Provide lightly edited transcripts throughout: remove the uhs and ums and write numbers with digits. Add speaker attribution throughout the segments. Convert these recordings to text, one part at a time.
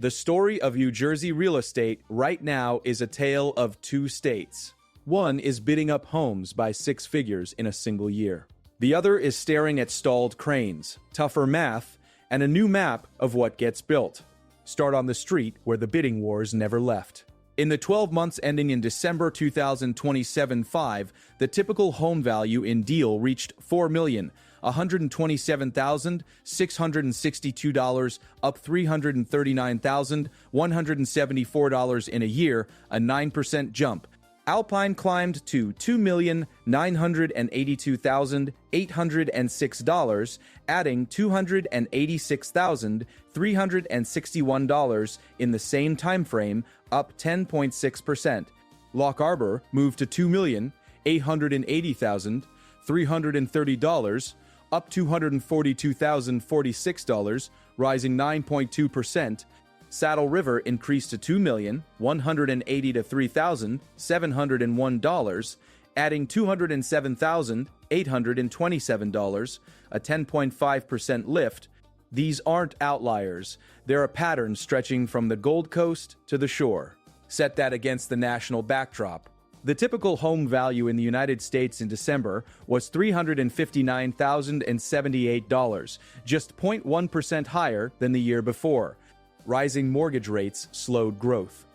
Speaker 1: The story of New Jersey real estate right now is a tale of two states. One is bidding up homes by six figures in a single year. The other is staring at stalled cranes, tougher math, and a new map of what gets built. Start on the street where the bidding wars never left. In the 12 months ending in December 2027-5, the typical home value in Deal reached $4,127,662, up $339,174 in a year, a 9% jump. Alpine climbed to $2,982,806, adding $286,361 in the same time frame, up 10.6%. Lock Arbor moved to $2,880,330, up $242,046, rising 9.2%. Saddle River increased to $2,180,000 to $3,701, adding $207,827, a 10.5% lift. These aren't outliers. They're a pattern stretching from the Gold Coast to the shore. Set that against the national backdrop. The typical home value in the United States in December was $359,078, just 0.1% higher than the year before. Rising mortgage rates slowed growth.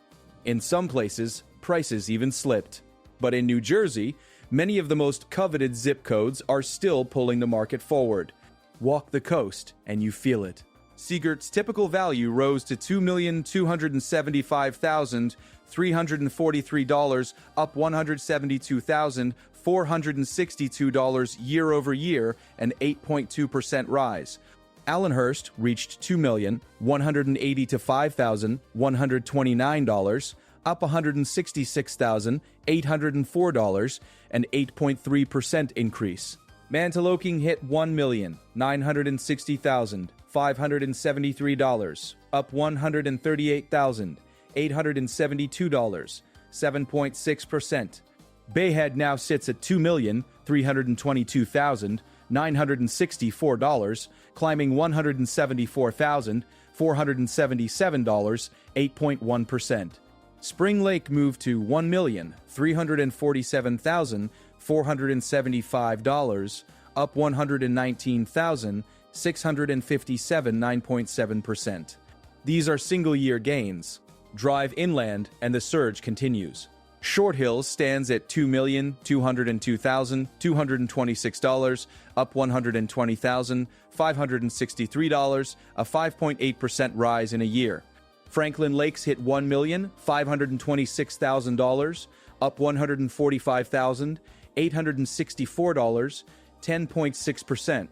Speaker 1: In some places, prices even slipped. But in New Jersey, many of the most coveted zip codes are still pulling the market forward. Walk the coast and you feel it. Seagert's typical value rose to $2,275,343, up $172,462 year over year, an 8.2% rise. Allenhurst reached $2,180,000 to $5,129, up $166,804, an 8.3% increase. Mantaloking hit $1,960,573, up $138,872, 7.6%. Bayhead now sits at $2,322,964, climbing $174,477, 8.1%. Spring Lake moved to $1,347,475, up $119,657, 9.7%. These are single-year gains. Drive inland and the surge continues. Short Hills stands at $2,202,226, up $120,563, a 5.8% rise in a year. Franklin Lakes hit $1,526,000, up $145,864, 10.6%.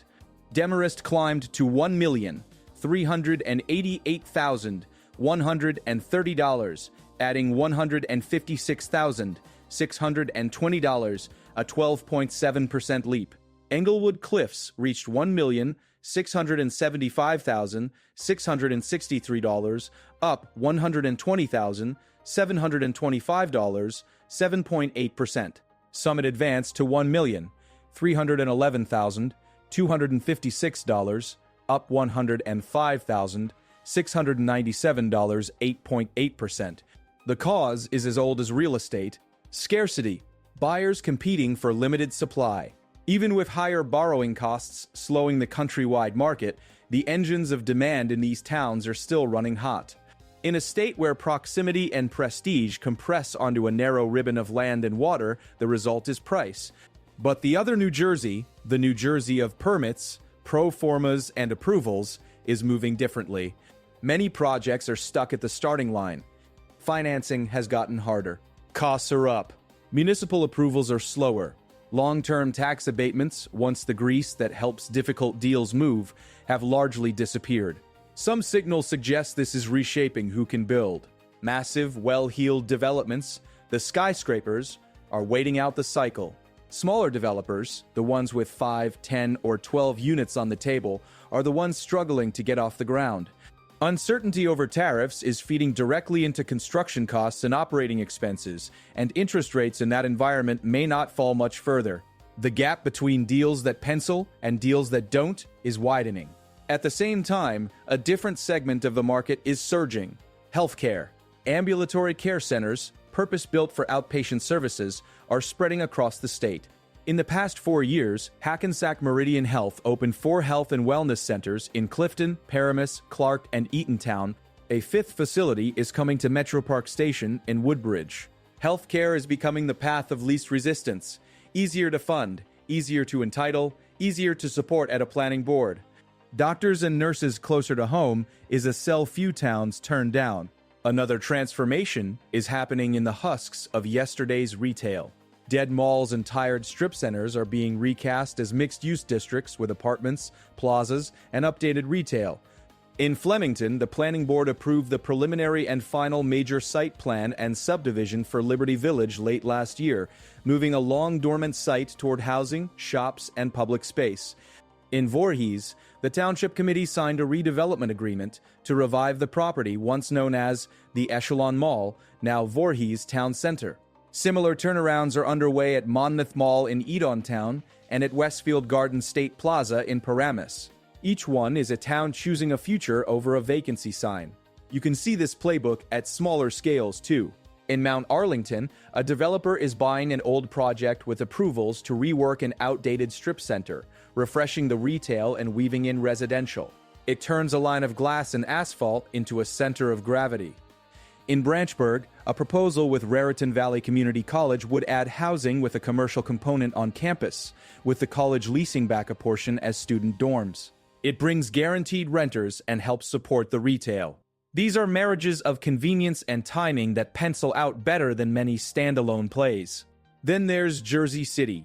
Speaker 1: Demarest climbed to $1,388,130, adding $156,620, a 12.7% leap. Englewood Cliffs reached $1,675,663, up $120,725, 7.8%. Summit advanced to $1,311,256, up $105,697, 8.8%. The cause is as old as real estate: scarcity, buyers competing for limited supply. Even with higher borrowing costs slowing the countrywide market, the engines of demand in these towns are still running hot. In a state where proximity and prestige compress onto a narrow ribbon of land and water, the result is price. But the other New Jersey, the New Jersey of permits, pro formas, and approvals, is moving differently. Many projects are stuck at the starting line. Financing has gotten harder. Costs are up. Municipal approvals are slower. Long-term tax abatements, once the grease that helps difficult deals move, have largely disappeared. Some signals suggest this is reshaping who can build. Massive, well-heeled developments, the skyscrapers, are waiting out the cycle. Smaller developers, the ones with 5, 10, or 12 units on the table, are the ones struggling to get off the ground. Uncertainty over tariffs is feeding directly into construction costs and operating expenses, and interest rates in that environment may not fall much further. The gap between deals that pencil and deals that don't is widening. At the same time, a different segment of the market is surging: healthcare. Ambulatory care centers, purpose-built for outpatient services, are spreading across the state. In the past 4 years, Hackensack Meridian Health opened 4 health and wellness centers in Clifton, Paramus, Clark, and Eatontown. A 5th facility is coming to Metro Park Station in Woodbridge. Healthcare is becoming the path of least resistance. Easier to fund, easier to entitle, easier to support at a planning board. Doctors and nurses closer to home is a sell few towns turn down. Another transformation is happening in the husks of yesterday's retail. Dead malls and tired strip centers are being recast as mixed-use districts with apartments, plazas, and updated retail. In Flemington, the planning board approved the preliminary and final major site plan and subdivision for Liberty Village late last year, moving a long-dormant site toward housing, shops, and public space. In Voorhees, the Township Committee signed a redevelopment agreement to revive the property once known as the Echelon Mall, now Voorhees Town Center. Similar turnarounds are underway at Monmouth Mall in Eatontown and at Westfield Garden State Plaza in Paramus. Each one is a town choosing a future over a vacancy sign. You can see this playbook at smaller scales too. In Mount Arlington, a developer is buying an old project with approvals to rework an outdated strip center, refreshing the retail and weaving in residential. It turns a line of glass and asphalt into a center of gravity. In Branchburg, a proposal with Raritan Valley Community College would add housing with a commercial component on campus, with the college leasing back a portion as student dorms. It brings guaranteed renters and helps support the retail. These are marriages of convenience and timing that pencil out better than many standalone plays. Then there's Jersey City,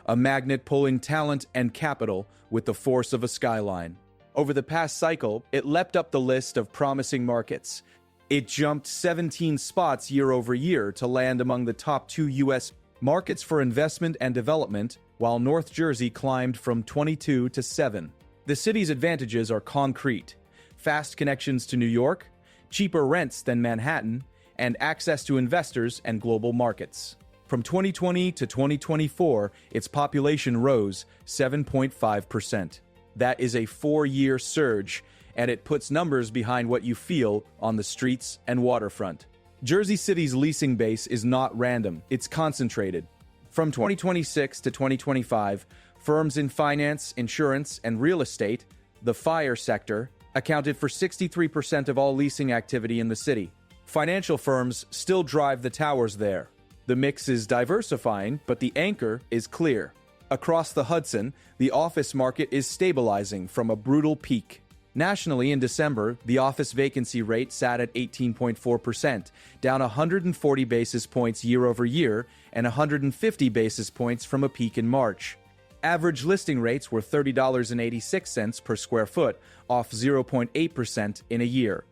Speaker 1: a magnet pulling talent and capital with the force of a skyline. Over the past cycle, it leapt up the list of promising markets. It jumped 17 spots year over year to land among the top 2 U.S. markets for investment and development, while North Jersey climbed from 22 to 7. The city's advantages are concrete: fast connections to New York, cheaper rents than Manhattan, and access to investors and global markets. From 2020 to 2024, its population rose 7.5%. That is a 4-year surge, and it puts numbers behind what you feel on the streets and waterfront. Jersey City's leasing base is not random, it's concentrated. From 2026 to 2025, firms in finance, insurance, and real estate, the FIRE sector, accounted for 63% of all leasing activity in the city. Financial firms still drive the towers there. The mix is diversifying, but the anchor is clear. Across the Hudson, the office market is stabilizing from a brutal peak. Nationally, in December, the office vacancy rate sat at 18.4%, down 140 basis points year over year and 150 basis points from a peak in March. Average listing rates were $30.86 per square foot, off 0.8% in a year.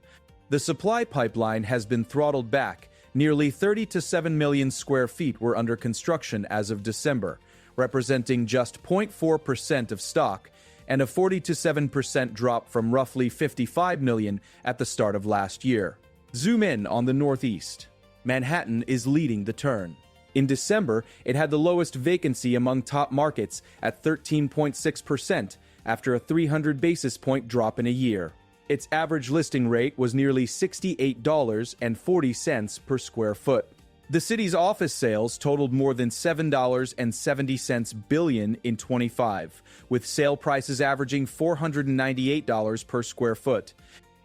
Speaker 1: The supply pipeline has been throttled back. Nearly 37 million square feet were under construction as of December, representing just 0.4% of stock, and a 47% drop from roughly 55 million at the start of last year. Zoom in on the Northeast. Manhattan is leading the turn. In December, it had the lowest vacancy among top markets at 13.6% after a 300 basis point drop in a year. Its average listing rate was nearly $68.40 per square foot. The city's office sales totaled more than $7.70 billion in 25, with sale prices averaging $498 per square foot.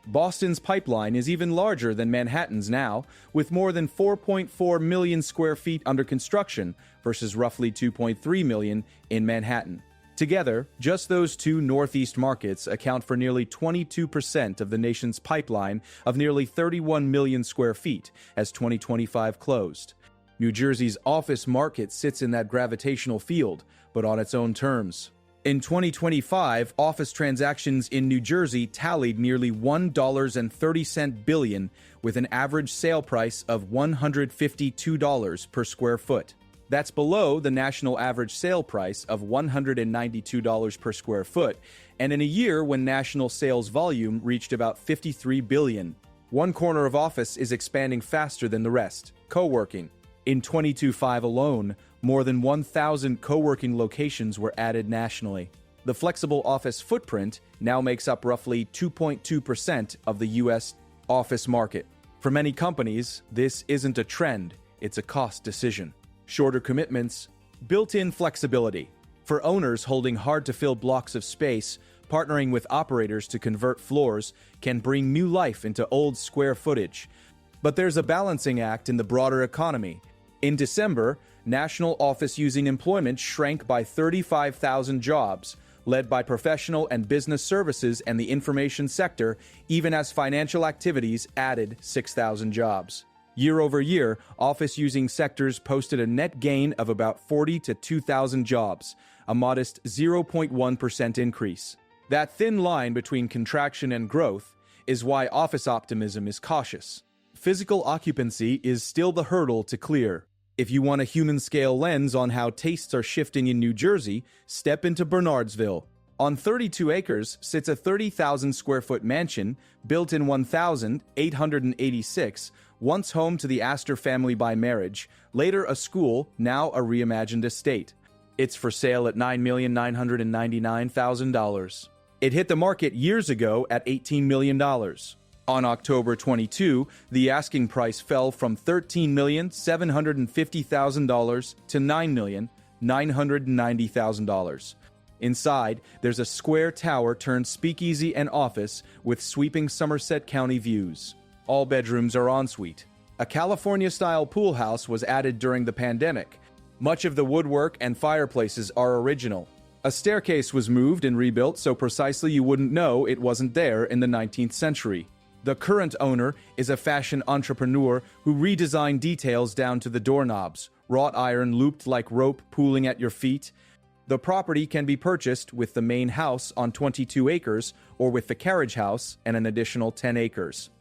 Speaker 1: Boston's pipeline is even larger than Manhattan's now, with more than 4.4 million square feet under construction versus roughly 2.3 million in Manhattan. Together, just those 2 Northeast markets account for nearly 22% of the nation's pipeline of nearly 31 million square feet as 2025 closed. New Jersey's office market sits in that gravitational field, but on its own terms. In 2025, office transactions in New Jersey tallied nearly $1.30 billion, with an average sale price of $152 per square foot. That's below the national average sale price of $192 per square foot, and in a year when national sales volume reached about $53 billion. One corner of office is expanding faster than the rest: coworking. In 2025 alone, more than 1,000 co-working locations were added nationally. The flexible office footprint now makes up roughly 2.2% of the U.S. office market. For many companies, this isn't a trend, it's a cost decision. Shorter commitments, built-in flexibility. For owners holding hard-to-fill blocks of space, partnering with operators to convert floors can bring new life into old square footage. But there's a balancing act in the broader economy. In December, national office-using employment shrank by 35,000 jobs, led by professional and business services and the information sector, even as financial activities added 6,000 jobs. Year over year, office-using sectors posted a net gain of about 40 to 2,000 jobs, a modest 0.1% increase. That thin line between contraction and growth is why office optimism is cautious. Physical occupancy is still the hurdle to clear. If you want a human-scale lens on how tastes are shifting in New Jersey, step into Bernardsville. On 32 acres sits a 30,000-square-foot mansion built in 1886, once home to the Astor family by marriage, later a school, now a reimagined estate. It's for sale at $9,999,000. It hit the market years ago at $18 million. On October 22, the asking price fell from $13,750,000 to $9,990,000. Inside, there's a square tower turned speakeasy and office with sweeping Somerset County views. All bedrooms are ensuite. A California-style pool house was added during the pandemic. Much of the woodwork and fireplaces are original. A staircase was moved and rebuilt so precisely you wouldn't know it wasn't there in the 19th century. The current owner is a fashion entrepreneur who redesigned details down to the doorknobs, wrought iron looped like rope pooling at your feet. The property can be purchased with the main house on 22 acres or with the carriage house and an additional 10 acres.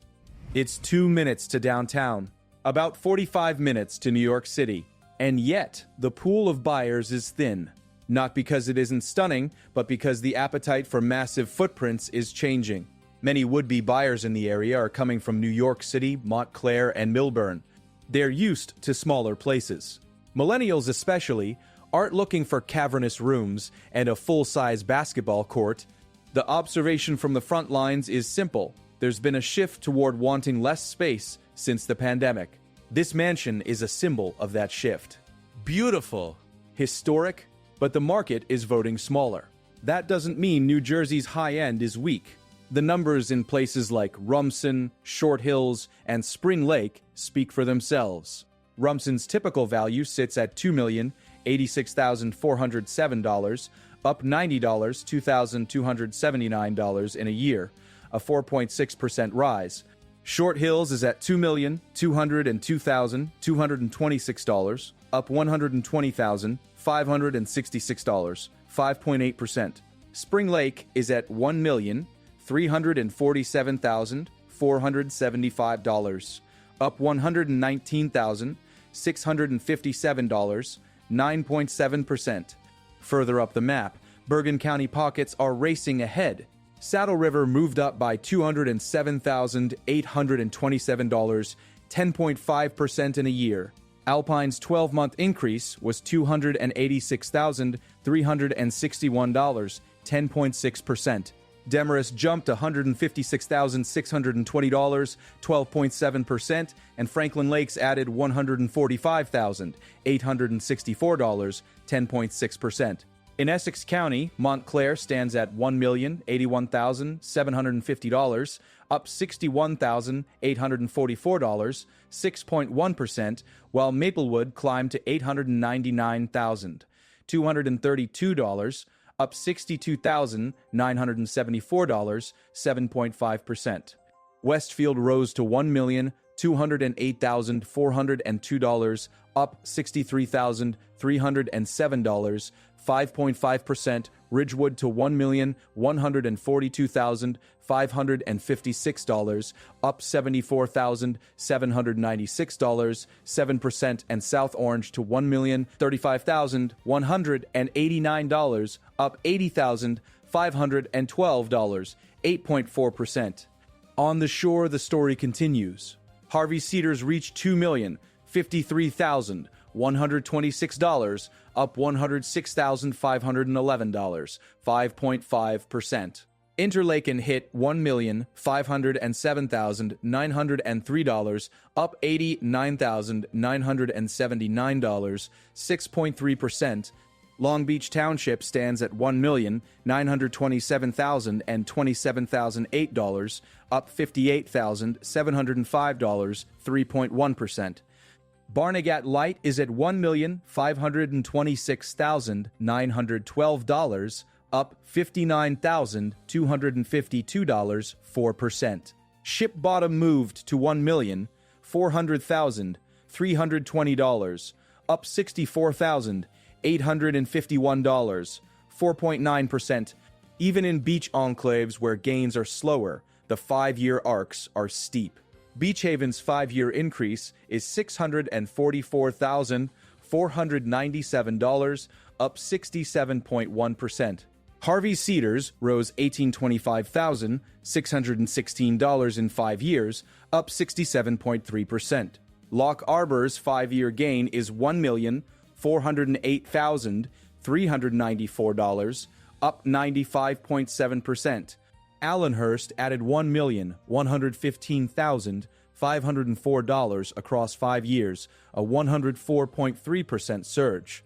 Speaker 1: It's 2 minutes to downtown, about 45 minutes to New York City, and yet the pool of buyers is thin. Not because it isn't stunning, but because the appetite for massive footprints is changing. Many would-be buyers in the area are coming from New York City, Montclair, and Milburn. They're used to smaller places. Millennials especially aren't looking for cavernous rooms and a full-size basketball court. The observation from the front lines is simple. There's been a shift toward wanting less space since the pandemic. This mansion is a symbol of that shift. Beautiful, historic, but the market is voting smaller. That doesn't mean New Jersey's high end is weak. The numbers in places like Rumson, Short Hills, and Spring Lake speak for themselves. Rumson's typical value sits at $2,086,407, up $90, $2,279 in a year, a 4.6% rise. Short Hills is at $2,202,226, up $120,566, 5.8%. Spring Lake is at $1,347,475, up $119,657, 9.7%. Further up the map, Bergen County pockets are racing ahead. Saddle River moved up by $207,827, 10.5% in a year. Alpine's 12-month increase was $286,361, 10.6%. Demarest jumped $156,620, 12.7%, and Franklin Lakes added $145,864, 10.6%. In Essex County, Montclair stands at $1,081,750, up $61,844, 6.1%, while Maplewood climbed to $899,232, up $62,974, 7.5%. Westfield rose to $1,208,402, up $63,307, 5.5%. Ridgewood to $1,142,556, up $74,796, 7%, and South Orange to $1,035,189, up $80,512, 8.4%. On the shore, the story continues. Harvey Cedars reached $2,053,1 $126, up $106,511, 5.5%. Interlaken hit $1,507,903, up $89,979, 6.3%. Long Beach Township stands at $1,927,027,008, up $58,705, 3.1%. Barnegat Light is at $1,526,912, up $59,252, 4%. Ship Bottom moved to $1,400,320, up $64,851, 4.9%. Even in beach enclaves where gains are slower, the 5-year arcs are steep. Beach Haven's 5-year increase is $644,497, up 67.1%. Harvey Cedars rose $1,825,616 in 5 years, up 67.3%. Lock Arbor's 5-year gain is $1,408,394, up 95.7%. Allenhurst added $1,115,504 across 5 years, a 104.3% surge.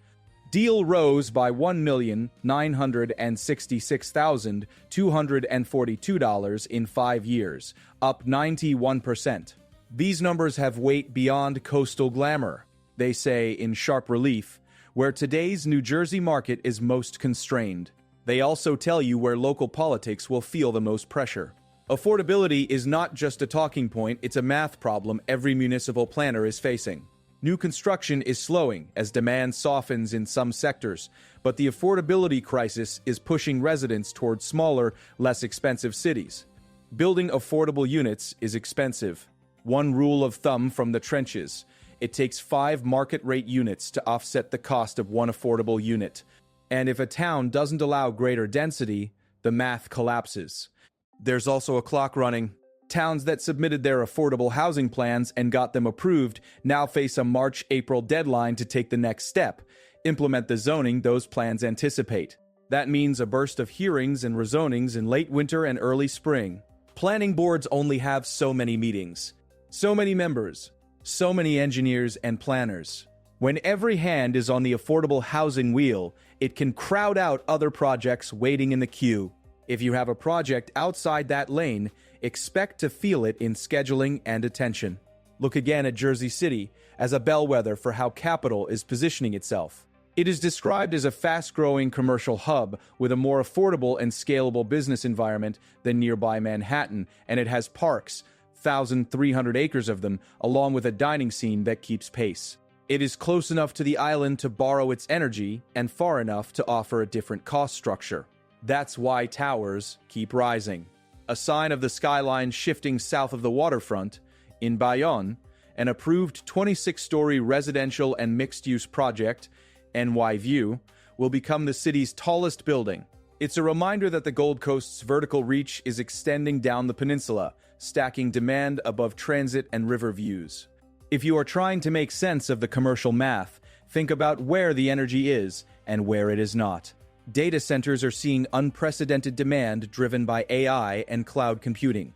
Speaker 1: Deal rose by $1,966,242 in 5 years, up 91%. These numbers have weight beyond coastal glamour, they say in sharp relief, where today's New Jersey market is most constrained. They also tell you where local politics will feel the most pressure. Affordability is not just a talking point, it's a math problem every municipal planner is facing. New construction is slowing as demand softens in some sectors, but the affordability crisis is pushing residents toward smaller, less expensive cities. Building affordable units is expensive. One rule of thumb from the trenches: it takes 5 market-rate units to offset the cost of one affordable unit. And if a town doesn't allow greater density, the math collapses. There's also a clock running. Towns that submitted their affordable housing plans and got them approved now face a March-April deadline to take the next step, implement the zoning those plans anticipate. That means a burst of hearings and rezonings in late winter and early spring. Planning boards only have so many meetings, so many members, so many engineers and planners. When every hand is on the affordable housing wheel, it can crowd out other projects waiting in the queue. If you have a project outside that lane, expect to feel it in scheduling and attention. Look again at Jersey City as a bellwether for how capital is positioning itself. It is described as a fast-growing commercial hub with a more affordable and scalable business environment than nearby Manhattan, and it has parks, 1,300 acres of them, along with a dining scene that keeps pace. It is close enough to the island to borrow its energy and far enough to offer a different cost structure. That's why towers keep rising. A sign of the skyline shifting south of the waterfront, in Bayonne, an approved 26-story residential and mixed-use project, NY View, will become the city's tallest building. It's a reminder that the Gold Coast's vertical reach is extending down the peninsula, stacking demand above transit and river views. If you are trying to make sense of the commercial math, think about where the energy is and where it is not. Data centers are seeing unprecedented demand driven by AI and cloud computing.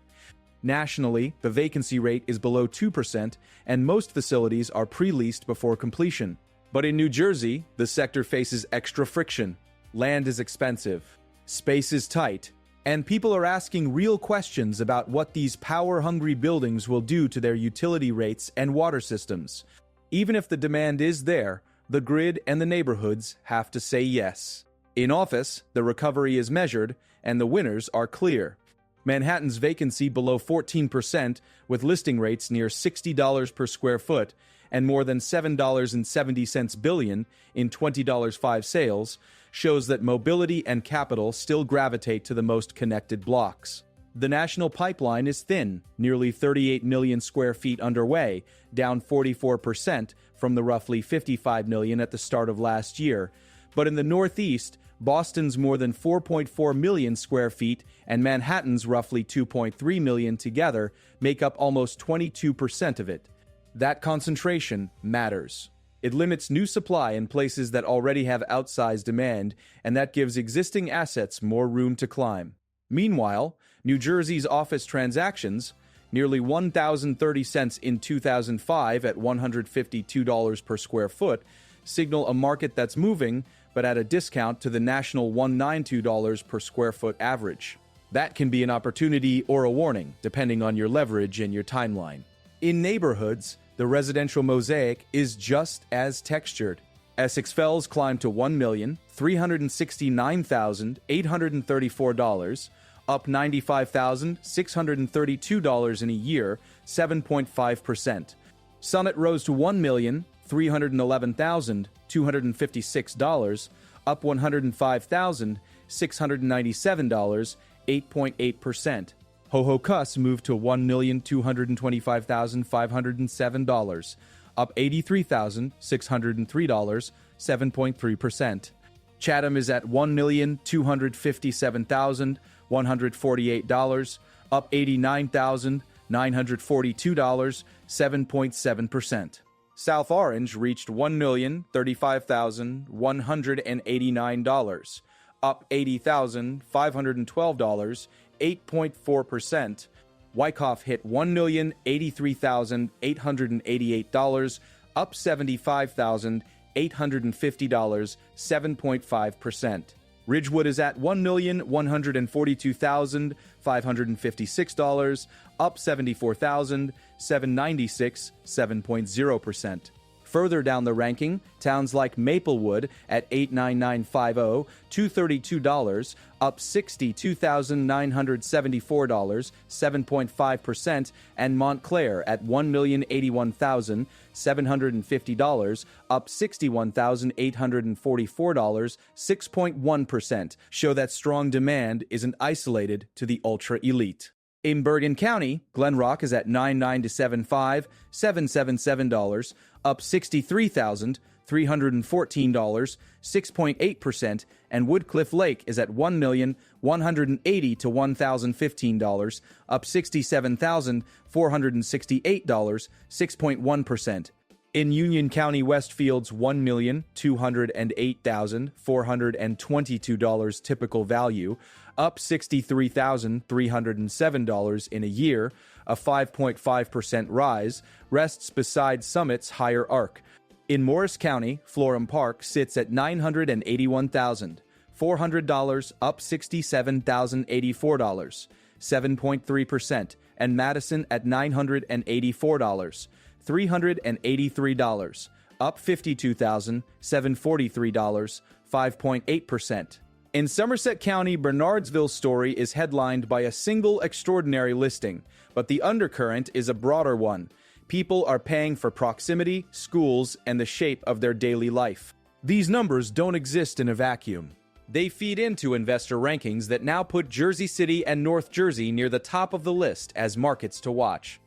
Speaker 1: Nationally, the vacancy rate is below 2%, and most facilities are pre-leased before completion. But in New Jersey, the sector faces extra friction. Land is expensive, space is tight, and people are asking real questions about what these power-hungry buildings will do to their utility rates and water systems. Even if the demand is there, the grid and the neighborhoods have to say yes. In office, the recovery is measured, and the winners are clear. Manhattan's vacancy below 14%, with listing rates near $60 per square foot and more than $7.70 billion in $20.05 sales, shows that mobility and capital still gravitate to the most connected blocks. The national pipeline is thin, nearly 38 million square feet underway, down 44% from the roughly 55 million at the start of last year. But in the Northeast, Boston's more than 4.4 million square feet and Manhattan's roughly 2.3 million together make up almost 22% of it. That concentration matters. It limits new supply in places that already have outsized demand, and that gives existing assets more room to climb. Meanwhile, New Jersey's office transactions, nearly 1,030 cents in 2005 at $152 per square foot, signal a market that's moving, but at a discount to the national $192 per square foot average. That can be an opportunity or a warning, depending on your leverage and your timeline. In neighborhoods, the residential mosaic is just as textured. Essex Fells climbed to $1,369,834, up $95,632 in a year, 7.5%. Summit rose to $1,311,256, up $105,697, 8.8%. Ho-Ho-Cuss moved to $1,225,507, up $83,603, 7.3%. Chatham is at $1,257,148, up $89,942, 7.7%. South Orange reached $1,035,189, up $80,512, 8.4%. Wyckoff hit $1,083,888, up $75,850, 7.5%. Ridgewood is at $1,142,556, up $74,796, 7.0%. Further down the ranking, towns like Maplewood at $89950, $232, up $62,974, 7.5%, and Montclair at $1,081,750, up $61,844, 6.1%, show that strong demand isn't isolated to the ultra-elite. In Bergen County, Glen Rock is at $997.5, $777, up $63,314, 6.8%, and Woodcliff Lake is at $1,180,000 to $1,015, up $67,468, 6.1%. In Union County, Westfield's $1,208,422 typical value, up $63,307 in a year, a 5.5% rise, rests beside Summit's higher arc. In Morris County, Florham Park sits at $981,400, up $67,084, 7.3%, and Madison at $984, $383, up $52,743, 5.8%. In Somerset County, Bernardsville's story is headlined by a single extraordinary listing, but the undercurrent is a broader one. People are paying for proximity, schools, and the shape of their daily life. These numbers don't exist in a vacuum. They feed into investor rankings that now put Jersey City and North Jersey near the top of the list as markets to watch.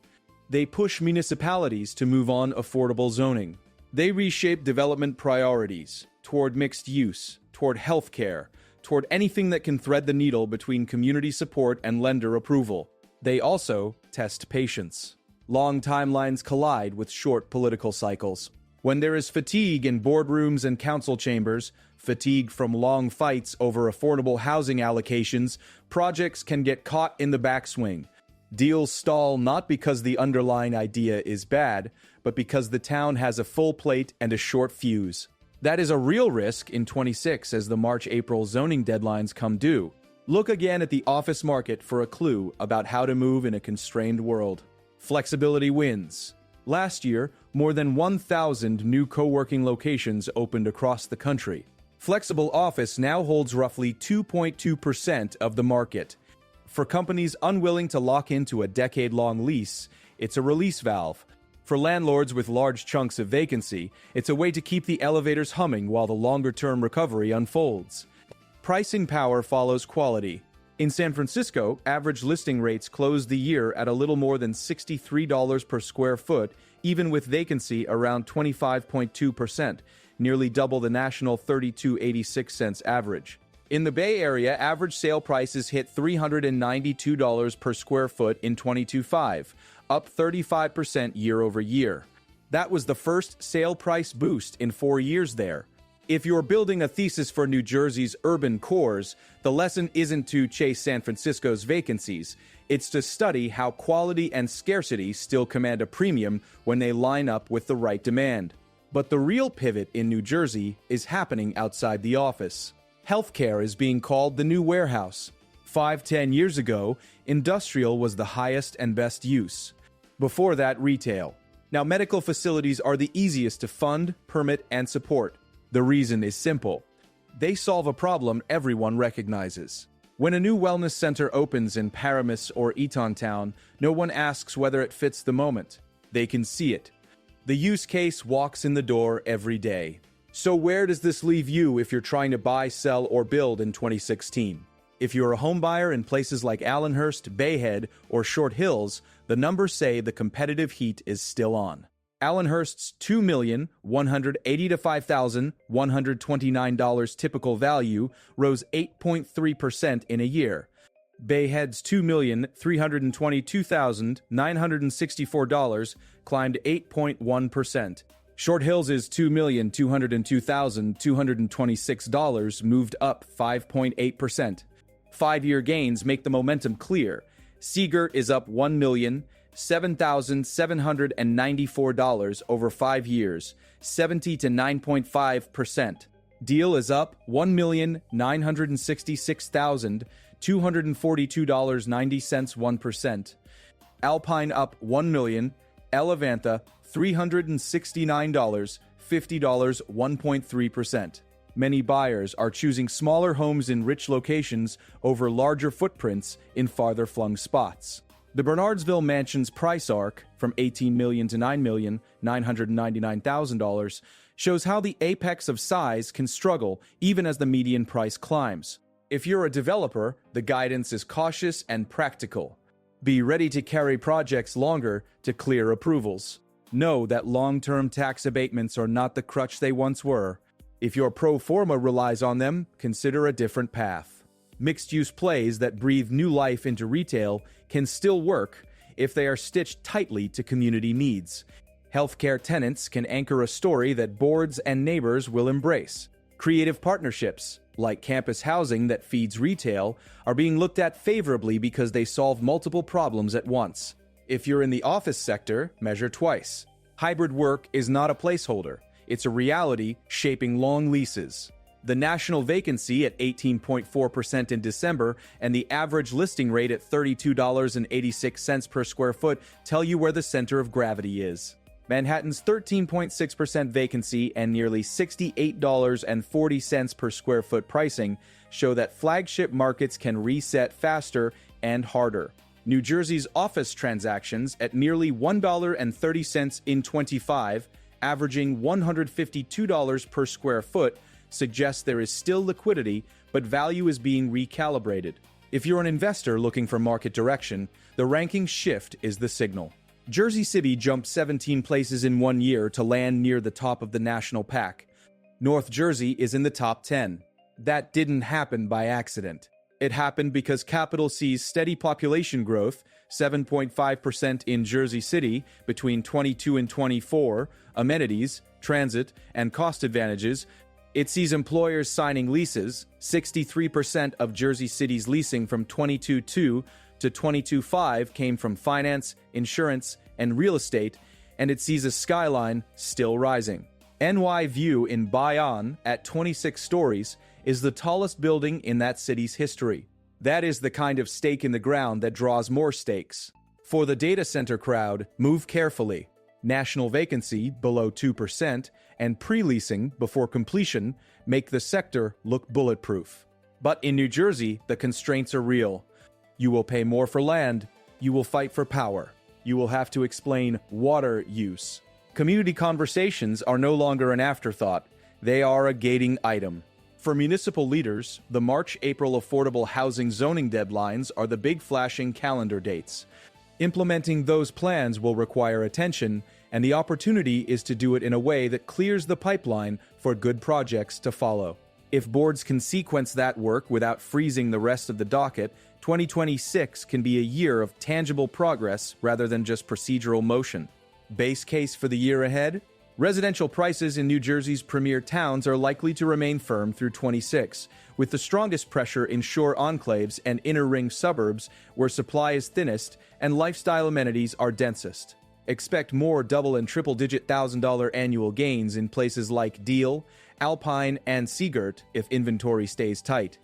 Speaker 1: They push municipalities to move on affordable zoning. They reshape development priorities toward mixed use, toward healthcare, toward anything that can thread the needle between community support and lender approval. They also test patience. Long timelines collide with short political cycles. When there is fatigue in boardrooms and council chambers, fatigue from long fights over affordable housing allocations, projects can get caught in the backswing. Deals stall not because the underlying idea is bad, but because the town has a full plate and a short fuse. That is a real risk in 26 as the March-April zoning deadlines come due. Look again at the office market for a clue about how to move in a constrained world. Flexibility wins. Last year, more than 1,000 new coworking locations opened across the country. Flexible office now holds roughly 2.2% of the market. For companies unwilling to lock into a decade-long lease, it's a release valve. For landlords with large chunks of vacancy, it's a way to keep the elevators humming while the longer-term recovery unfolds. Pricing power follows quality. In San Francisco, average listing rates closed the year at a little more than $63 per square foot, even with vacancy around 25.2%, nearly double the national $32.86 average. In the Bay Area, average sale prices hit $392 per square foot in 22.5, up 35% year over year. That was the first sale price boost in 4 years there. If you're building a thesis for New Jersey's urban cores, the lesson isn't to chase San Francisco's vacancies. It's to study how quality and scarcity still command a premium when they line up with the right demand. But the real pivot in New Jersey is happening outside the office. Healthcare is being called the new warehouse. 5-10 years ago, industrial was the highest and best use. Before that, retail. Now, medical facilities are the easiest to fund, permit, and support. The reason is simple. They solve a problem everyone recognizes. When a new wellness center opens in Paramus or Eatontown, no one asks whether it fits the moment. They can see it. The use case walks in the door every day. So where does this leave you if you're trying to buy, sell, or build in 2016? If you're a home buyer in places like Allenhurst, Bayhead, or Short Hills, the numbers say the competitive heat is still on. Allenhurst's $2,185,129 typical value rose 8.3% in a year. Bayhead's $2,322,964 climbed 8.1%. Short Hills' $2,202,226 moved up 5.8%. 5-year gains make the momentum clear. Seagirt is up $1,007,794 over 5 years, 70 to 9.5%. Deal is up $1,966,242.90, 1%. Alpine up $1 million, Elevantha $369, $50, 1.3%. Many buyers are choosing smaller homes in rich locations over larger footprints in farther-flung spots. The Bernardsville Mansion's price arc, from $18 million to $9,999,000, shows how the apex of size can struggle even as the median price climbs. If you're a developer, the guidance is cautious and practical. Be ready to carry projects longer to clear approvals. Know that long-term tax abatements are not the crutch they once were. If your pro forma relies on them, consider a different path. Mixed-use plays that breathe new life into retail can still work if they are stitched tightly to community needs. Healthcare tenants can anchor a story that boards and neighbors will embrace. Creative partnerships, like campus housing that feeds retail, are being looked at favorably because they solve multiple problems at once. If you're in the office sector, measure twice. Hybrid work is not a placeholder. It's a reality shaping long leases. The national vacancy at 18.4% in December and the average listing rate at $32.86 per square foot tell you where the center of gravity is. Manhattan's 13.6% vacancy and nearly $68.40 per square foot pricing show that flagship markets can reset faster and harder. New Jersey's office transactions at nearly $1.30 in 25, averaging $152 per square foot, suggests there is still liquidity, but value is being recalibrated. If you're an investor looking for market direction, the ranking shift is the signal. Jersey City jumped 17 places in 1 year to land near the top of the national pack. North Jersey is in the top 10. That didn't happen by accident. It happened because Capital sees steady population growth, 7.5% in Jersey City between 22 and 24, amenities, transit, and cost advantages. It sees employers signing leases, 63% of Jersey City's leasing from 22.2 to 22.5 came from finance, insurance, and real estate, and it sees a skyline still rising. NY View in Bayonne, at 26 stories, is the tallest building in that city's history. That is the kind of stake in the ground that draws more stakes. For the data center crowd, move carefully. National vacancy below 2% and pre-leasing before completion make the sector look bulletproof. But in New Jersey, the constraints are real. You will pay more for land. You will fight for power. You will have to explain water use. Community conversations are no longer an afterthought. They are a gating item. For municipal leaders, the March-April affordable housing zoning deadlines are the big flashing calendar dates. Implementing those plans will require attention, and the opportunity is to do it in a way that clears the pipeline for good projects to follow. If boards can sequence that work without freezing the rest of the docket, 2026 can be a year of tangible progress rather than just procedural motion. Base case for the year ahead? Residential prices in New Jersey's premier towns are likely to remain firm through 26, with the strongest pressure in shore enclaves and inner-ring suburbs where supply is thinnest and lifestyle amenities are densest. Expect more double- and triple-digit $1,000 annual gains in places like Deal, Alpine, and Seagirt if inventory stays tight.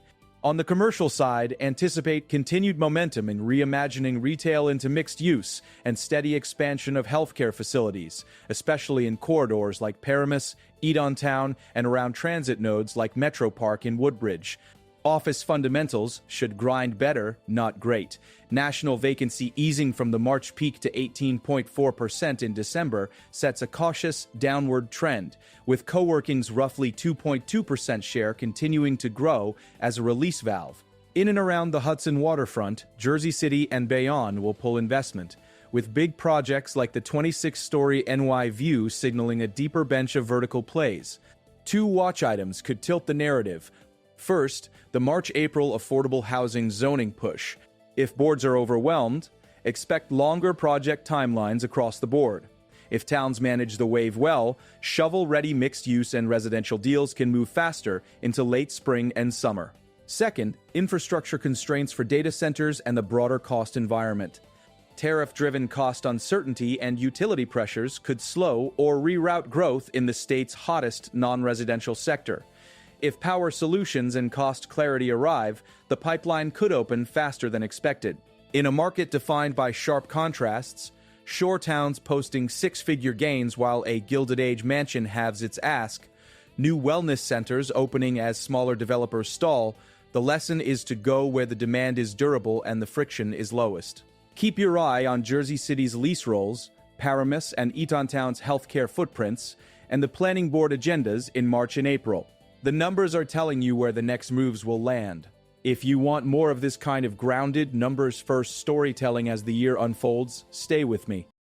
Speaker 1: On the commercial side, anticipate continued momentum in reimagining retail into mixed use and steady expansion of healthcare facilities, especially in corridors like PANICS, Eatontown, and around transit nodes like Metro Park in Woodbridge. Office fundamentals should grind better, not great. National vacancy easing from the March peak to 18.4% in December sets a cautious downward trend, with coworking's roughly 2.2% share continuing to grow as a release valve. In and around the Hudson waterfront, Jersey City and Bayonne will pull investment, with big projects like the 26-story NY View signaling a deeper bench of vertical plays. Two watch items could tilt the narrative. First, the March-April affordable housing zoning push. If boards are overwhelmed, expect longer project timelines across the board. If towns manage the wave well, shovel-ready mixed-use and residential deals can move faster into late spring and summer. Second, infrastructure constraints for data centers and the broader cost environment. Tariff-driven cost uncertainty and utility pressures could slow or reroute growth in the state's hottest non-residential sector. If power solutions and cost clarity arrive, the pipeline could open faster than expected. In a market defined by sharp contrasts, shore towns posting six-figure gains while a Gilded Age mansion halves its ask, new wellness centers opening as smaller developers stall, the lesson is to go where the demand is durable and the friction is lowest. Keep your eye on Jersey City's lease rolls, PANICS and Eatontown's healthcare footprints, and the planning board agendas in March and April. The numbers are telling you where the next moves will land. If you want more of this kind of grounded, numbers-first storytelling as the year unfolds, stay with me.